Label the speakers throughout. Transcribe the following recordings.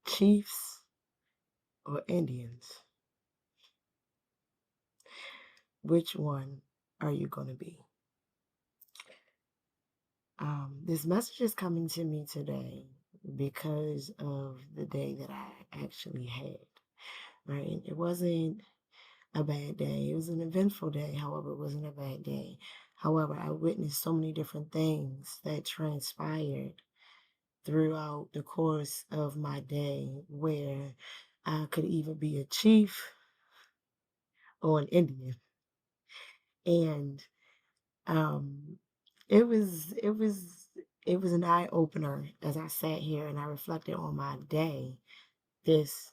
Speaker 1: Chiefs or Indians? Which one are you going to be? This message is coming to me today because of the day that I actually had, right? It wasn't a bad day. It was an eventful day. However, it wasn't a bad day. However, I witnessed so many different things that transpired throughout the course of my day where I could either be a chief or an Indian. And um it was it was it was an eye opener as I sat here and I reflected on my day this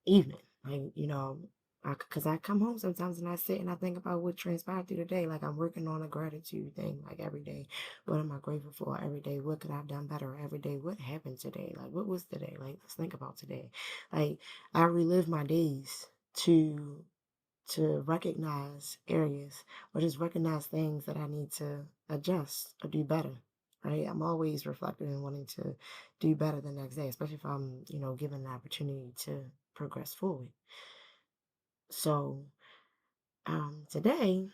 Speaker 1: evening. Like, because I come home sometimes and I sit and I think about what transpired through the day. Like, I'm working on a gratitude thing, like every day. What am I grateful for every day? What could I have done better every day? What happened today? Like, what was today? Like, let's think about today. Like, I relive my days to recognize areas or just recognize things that I need to adjust or do better. Right? I'm always reflecting and wanting to do better the next day, especially if I'm, given an opportunity to progress forward. So today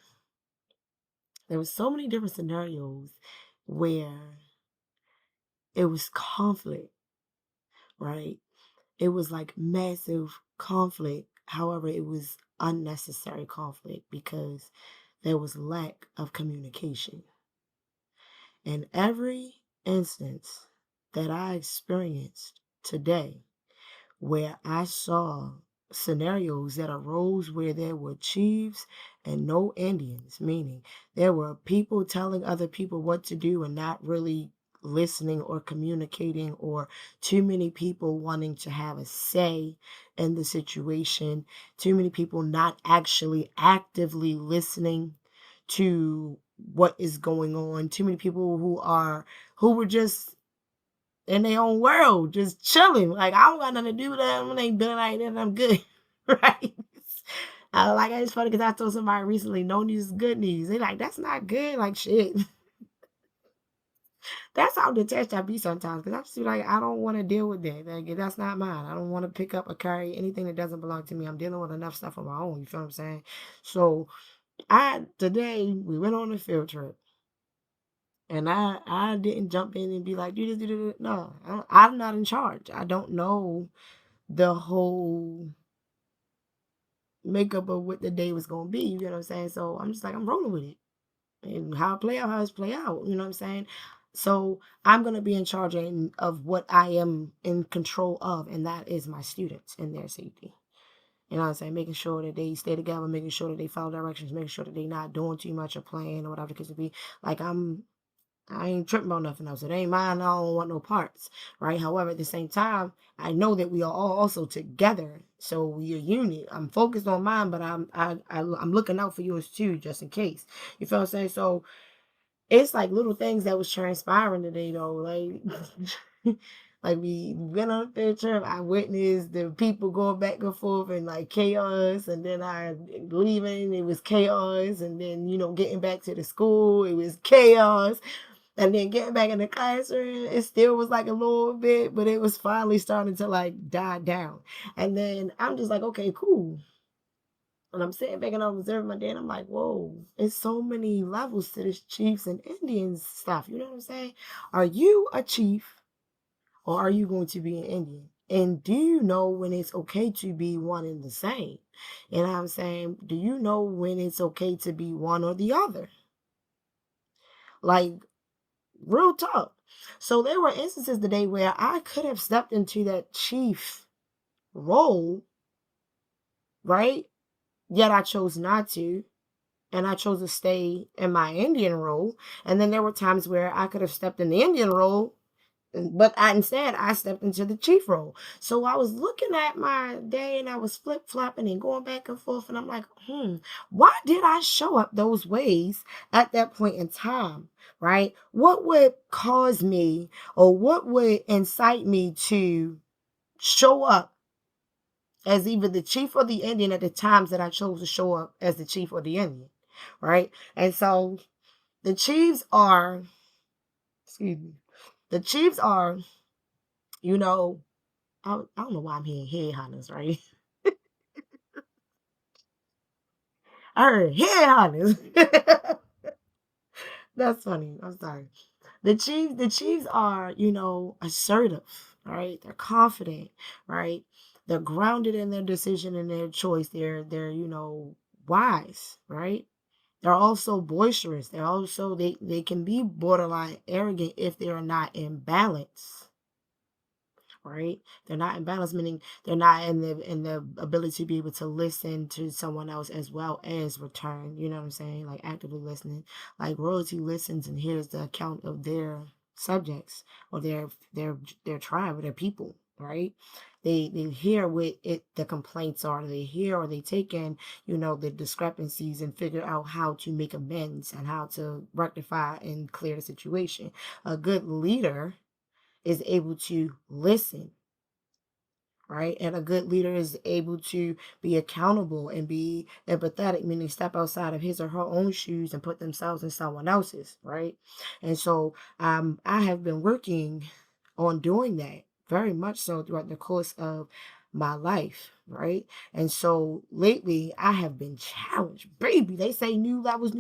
Speaker 1: there was so many different scenarios where it was conflict, right? It was like massive conflict. However, it was unnecessary conflict because there was lack of communication. In every instance that I experienced today, where I saw scenarios that arose where there were chiefs and no Indians, meaning there were people telling other people what to do and not really listening or communicating, or too many people wanting to have a say in the situation, too many people not actually actively listening to what is going on, too many people who were just in their own world, just chilling. Like, I don't got nothing to do with that. When they been like that, I'm good. Right? It's funny because I told somebody recently, no news is good news. They like, that's not good. Like, shit. That's how detached I be sometimes. Because I just be like, I don't want to deal with that. Like, that's not mine. I don't want to pick up or carry anything that doesn't belong to me. I'm dealing with enough stuff on my own. You feel what I'm saying? So, today, we went on a field trip. And I didn't jump in and be like, do this, do this. No, I'm not in charge. I don't know the whole makeup of what the day was going to be. You know what I'm saying? So I'm just like, I'm rolling with it. And how it play out, how it's play out. You know what I'm saying? So I'm going to be in charge of what I am in control of. And that is my students and their safety. You know what I'm saying? Making sure that they stay together, making sure that they follow directions, making sure that they're not doing too much or playing or whatever the case may be. Like, I ain't tripping about nothing else. It ain't mine. I don't want no parts, right? However, at the same time, I know that we are all also together, so we are unit. I'm focused on mine, but I'm looking out for yours too, just in case. You feel what I'm saying? So it's like little things that was transpiring today, though. Like, like we went on a field trip. I witnessed the people going back and forth and like chaos, and then I leaving. It was chaos, and then getting back to the school, it was chaos. And then getting back in the classroom, it still was like a little bit, but it was finally starting to like die down. And then I'm just like, okay, cool. And I'm sitting back and I'm observing my day, and I'm like, whoa, it's so many levels to this Chiefs and Indians stuff. You know what I'm saying? Are you a chief or are you going to be an Indian? And do you know when it's okay to be one and the same? You know what I'm saying? Do you know when it's okay to be one or the other? Like, real talk. So there were instances today where I could have stepped into that chief role, right? Yet I chose not to. And I chose to stay in my Indian role. And then there were times where I could have stepped in the Indian role, but instead I stepped into the chief role. So I was looking at my day and I was flip flopping and going back and forth. And I'm like, why did I show up those ways at that point in time? Right? What would cause me, or what would incite me to show up as either the chief or the Indian at the times that I chose to show up as the chief or the Indian? Right? And so the Chiefs excuse me, the Chiefs are, you know, I don't know why I'm hearing head hunters, right? I heard head hunters. That's funny. I'm sorry. The Chiefs are, assertive, right? They're confident, right? They're grounded in their decision and their choice. They're wise, right? They're also boisterous. They can be borderline arrogant if they are not in balance, right? They're not in balance, meaning they're not in the ability to be able to listen to someone else as well as return. You know what I'm saying? Like actively listening. Like royalty listens and hears the account of their subjects or their tribe or their people, right? They hear what the complaints are. They hear or they take in, the discrepancies and figure out how to make amends and how to rectify and clear the situation. A good leader is able to listen, right? And a good leader is able to be accountable and be empathetic, meaning step outside of his or her own shoes and put themselves in someone else's, right? And so I have been working on doing that very much so throughout the course of my life, right? And so lately I have been challenged. Baby, they say new levels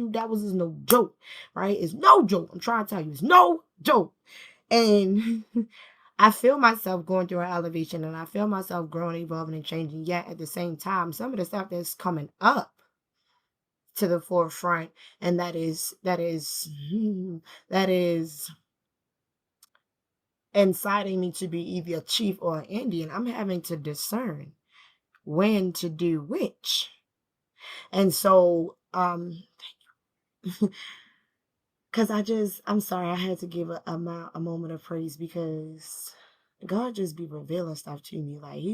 Speaker 1: is no joke, right? It's no joke. I'm trying to tell you, it's no joke. And I feel myself going through an elevation and I feel myself growing, evolving, and changing. Yet at the same time, some of the stuff that's coming up to the forefront, and that is inciting me to be either a chief or an Indian. I'm having to discern when to do which. And so, because I'm sorry, I had to give a moment of praise because God just be revealing stuff to me. Like,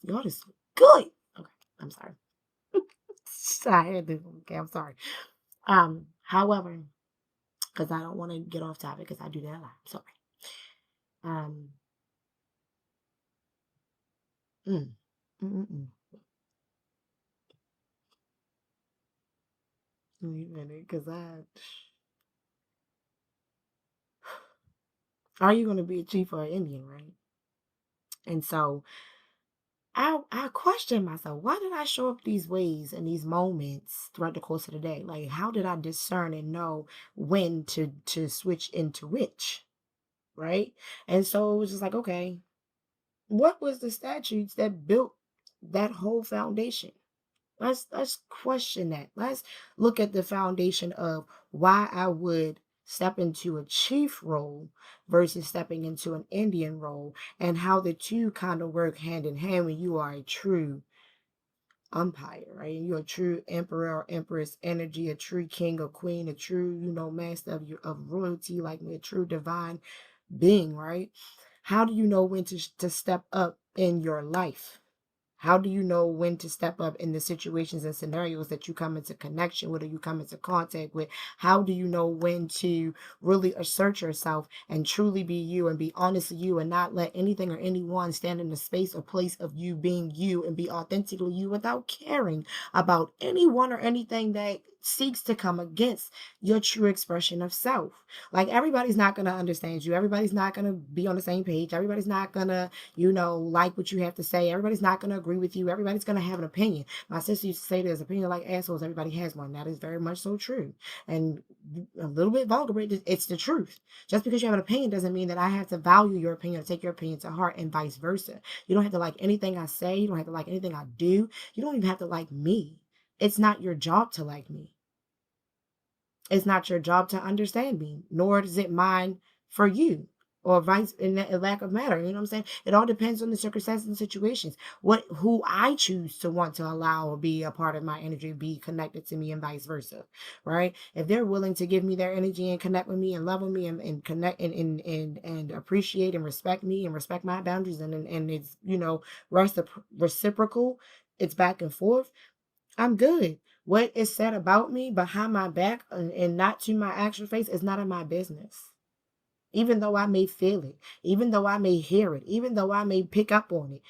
Speaker 1: God is good. Okay, I'm sorry. I had to, okay, I'm sorry. However, because I don't want to get off topic because I do that a lot. Sorry. Um, mm, mm, mm, Wait a minute, because are you going to be a chief or an Indian, right? And so I question myself, why did I show up these ways and these moments throughout the course of the day? Like, how did I discern and know when to switch into which, right? And so it was just like, okay, what was the statutes that built that whole foundation? Let's question that. Let's look at the foundation of why I would step into a chief role versus stepping into an Indian role and how the two kind of work hand in hand when you are a true umpire, right? And you're a true emperor or empress energy, a true king or queen, a true, master of royalty, like me, a true divine being, right? How do you know when to step up in your life? How do you know when to step up in the situations and scenarios that you come into connection with or you come into contact with? How do you know when to really assert yourself and truly be you and be honest with you and not let anything or anyone stand in the space or place of you being you and be authentically you without caring about anyone or anything that seeks to come against your true expression of self? Like everybody's not going to understand you. Everybody's not going to be on the same page. Everybody's not going to like what you have to say. Everybody's not going to agree with you. Everybody's going to have an opinion. My sister used to say there's opinion like assholes. Everybody has one. That is very much so true. And a little bit vulgar, but it's the truth. Just because you have an opinion doesn't mean that I have to value your opinion or take your opinion to heart and vice versa. You don't have to like anything I say. You don't have to like anything I do. You don't even have to like me. It's not your job to like me. It's not your job to understand me, nor is it mine for you, or vice in a lack of matter. You know what I'm saying? It all depends on the circumstances and situations. Who I choose to want to allow or be a part of my energy, be connected to me, and vice versa. Right? If they're willing to give me their energy and connect with me and love with me and connect and appreciate and respect me and respect my boundaries and it's reciprocal, it's back and forth, I'm good. What is said about me behind my back and not to my actual face is none of my business. Even though I may feel it, even though I may hear it, even though I may pick up on it,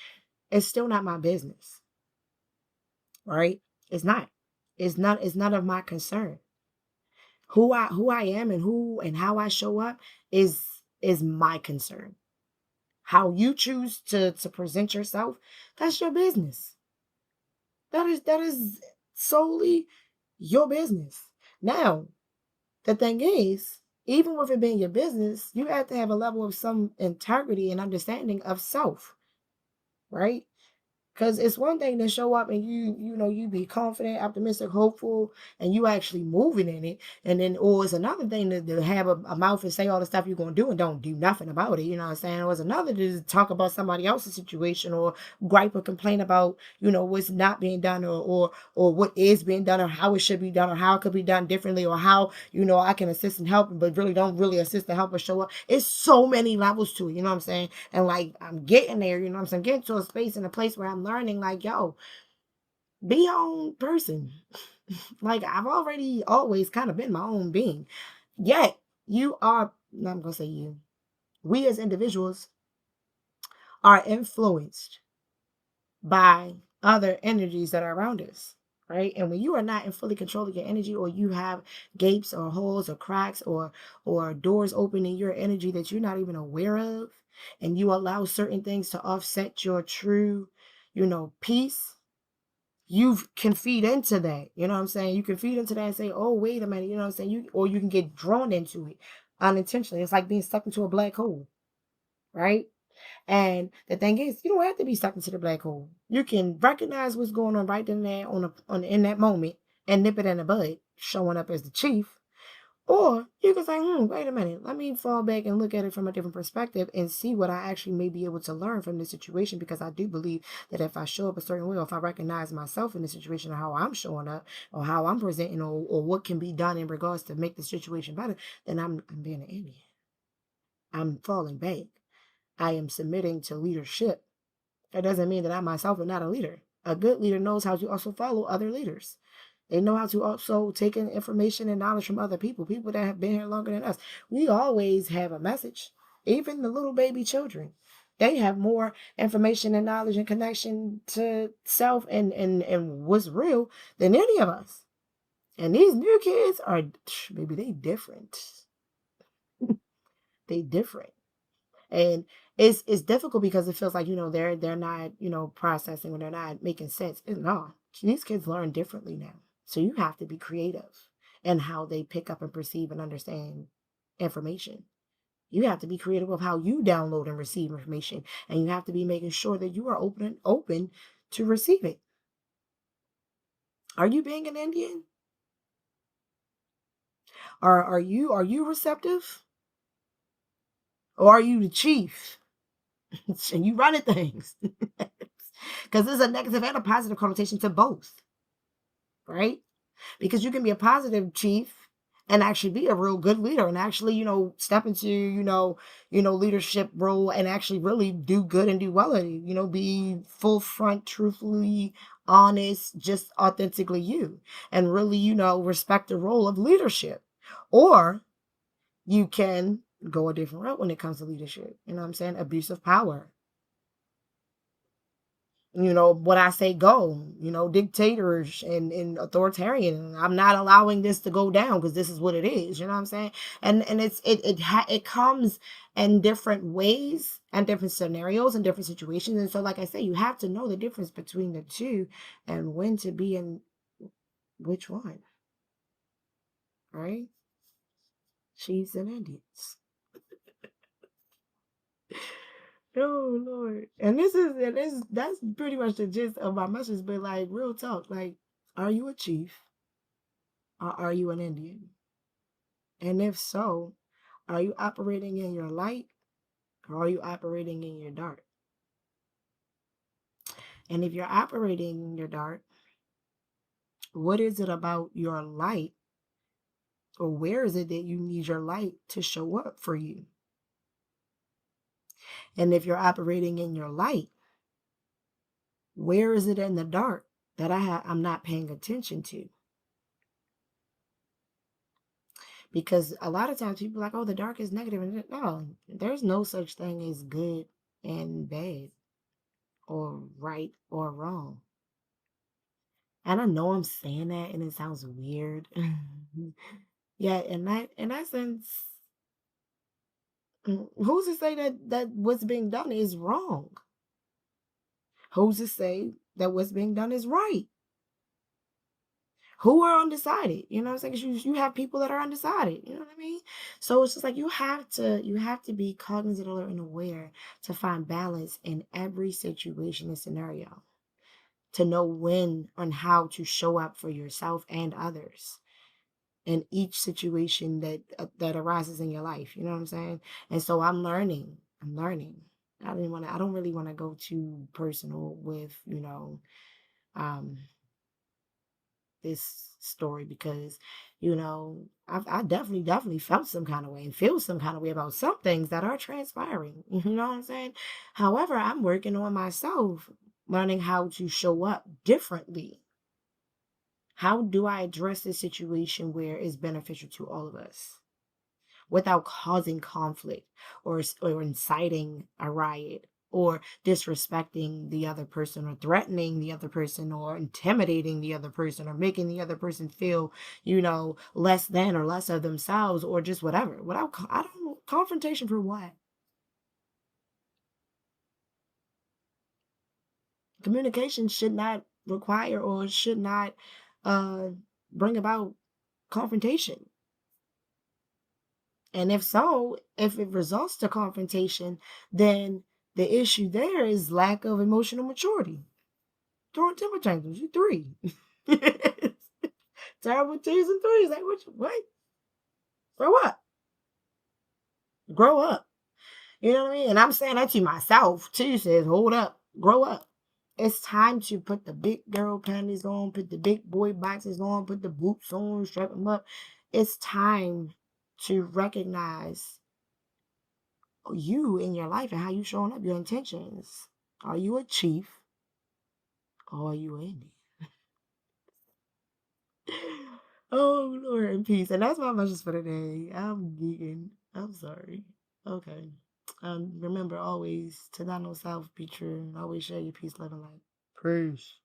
Speaker 1: it's still not my business. Right? It's not. It's none of my concern. Who I am and who and how I show up is my concern. How you choose to present yourself, that's your business. That is solely your business. Now, the thing is, even with it being your business, you have to have a level of some integrity and understanding of self, right? Because it's one thing to show up and you be confident, optimistic, hopeful, and you actually moving in it. And then, or it's another thing to have a mouth and say all the stuff you're going to do and don't do nothing about it. You know what I'm saying? Or it's another to talk about somebody else's situation or gripe or complain about, what's not being done or what is being done or how it should be done or how it could be done differently or how, I can assist and help, but really don't really assist and help or show up. It's so many levels to it. You know what I'm saying? And like, I'm getting there, you know what I'm saying? I'm getting to a space and a place where I'm learning, like, yo, be your own person. Like, I've already always kind of been my own being. Yet, you are, no, I'm going to say you, we as individuals are influenced by other energies that are around us. Right. And when you are not in fully control of your energy, or you have gapes or holes or cracks or doors open in your energy that you're not even aware of, and you allow certain things to offset your true, peace, you can feed into that. You know what I'm saying? You can feed into that and say, oh, wait a minute, you know what I'm saying? Or you can get drawn into it unintentionally. It's like being stuck into a black hole, right? And the thing is, you don't have to be stuck into the black hole. You can recognize what's going on right then and there in that moment and nip it in the bud, showing up as the chief. Or you can say, wait a minute, let me fall back and look at it from a different perspective and see what I actually may be able to learn from this situation. Because I do believe that if I show up a certain way, or if I recognize myself in the situation, or how I'm showing up, or how I'm presenting, or what can be done in regards to make the situation better, then I'm being an Indian. I'm falling back. I am submitting to leadership. That doesn't mean that I myself am not a leader. A good leader knows how to also follow other leaders. They know how to also take in information and knowledge from other people that have been here longer than us. We always have a message. Even the little baby children, they have more information and knowledge and connection to self and what's real than any of us. And these new kids are, maybe they different. They different. And it's difficult because it feels like, they're not, processing, or they're not making sense. No, these kids learn differently now. So you have to be creative in how they pick up and perceive and understand information. You have to be creative of how you download and receive information, and you have to be making sure that you are open to receive it. Are you being an Indian? Are you receptive? Or are you the chief and you running things? Because there's a negative and a positive connotation to both, right? Because you can be a positive chief and actually be a real good leader and actually, step into, leadership role and actually really do good and do well at it, be full front, truthfully honest, just authentically you, and really, respect the role of leadership. Or you can go a different route when it comes to leadership. You know what I'm saying? Abuse of power. What I say go, dictators and authoritarian. I'm not allowing this to go down because this is what it is. You know what I'm saying? And it comes in different ways and different scenarios and different situations. And so, like I say, you have to know the difference between the two and when to be in which one, right? Chiefs and Indians. Oh Lord. And that's pretty much the gist of my message. But like, real talk, like, are you a chief or are you an Indian? And if so, are you operating in your light or are you operating in your dark? And if you're operating in your dark, what is it about your light, or where is it that you need your light to show up for you? And if you're operating in your light, where is it in the dark that I'm not paying attention to? Because a lot of times people are like, oh, the dark is negative. And no, there's no such thing as good and bad, or right or wrong. And I know I'm saying that and it sounds weird. Yeah, in that sense, Who's to say that what's being done is wrong? Who's to say that what's being done is right? Who are undecided? You know what I'm saying? 'Cause you have people that are undecided. You know what I mean? So it's just like you have to be cognizant, alert, and aware to find balance in every situation and scenario, to know when and how to show up for yourself and others in each situation that arises in your life. You know what I'm saying? And so I'm learning. I'm learning. I don't really want to go too personal with, um this story, because I definitely felt some kind of way and feel some kind of way about some things that are transpiring. You know what I'm saying? However, I'm working on myself, learning how to show up differently. How do I address this situation where it's beneficial to all of us without causing conflict, or inciting a riot, or disrespecting the other person, or threatening the other person, or intimidating the other person, or making the other person feel, less than or less of themselves, or just whatever. I don't know, confrontation for what? Communication should not require, or should not uh bring about confrontation. And if it results to confrontation, then the issue there is lack of emotional maturity. Throwing temper tantrums, you three. Terrible twos and threes. Like, what? Grow up. Grow up. You know what I mean? And I'm saying that to myself too. Says, hold up, grow up. It's time to put the big girl panties on, put the big boy boxes on, put the boots on, strap them up. It's time to recognize you in your life and how you showing up, your intentions. Are you a chief or are you an Indian? Oh Lord, in peace. And that's my message for today. I'm geeking. I'm sorry. Okay. Remember always to not know self, be true, and always share your peace, love, and light. Peace.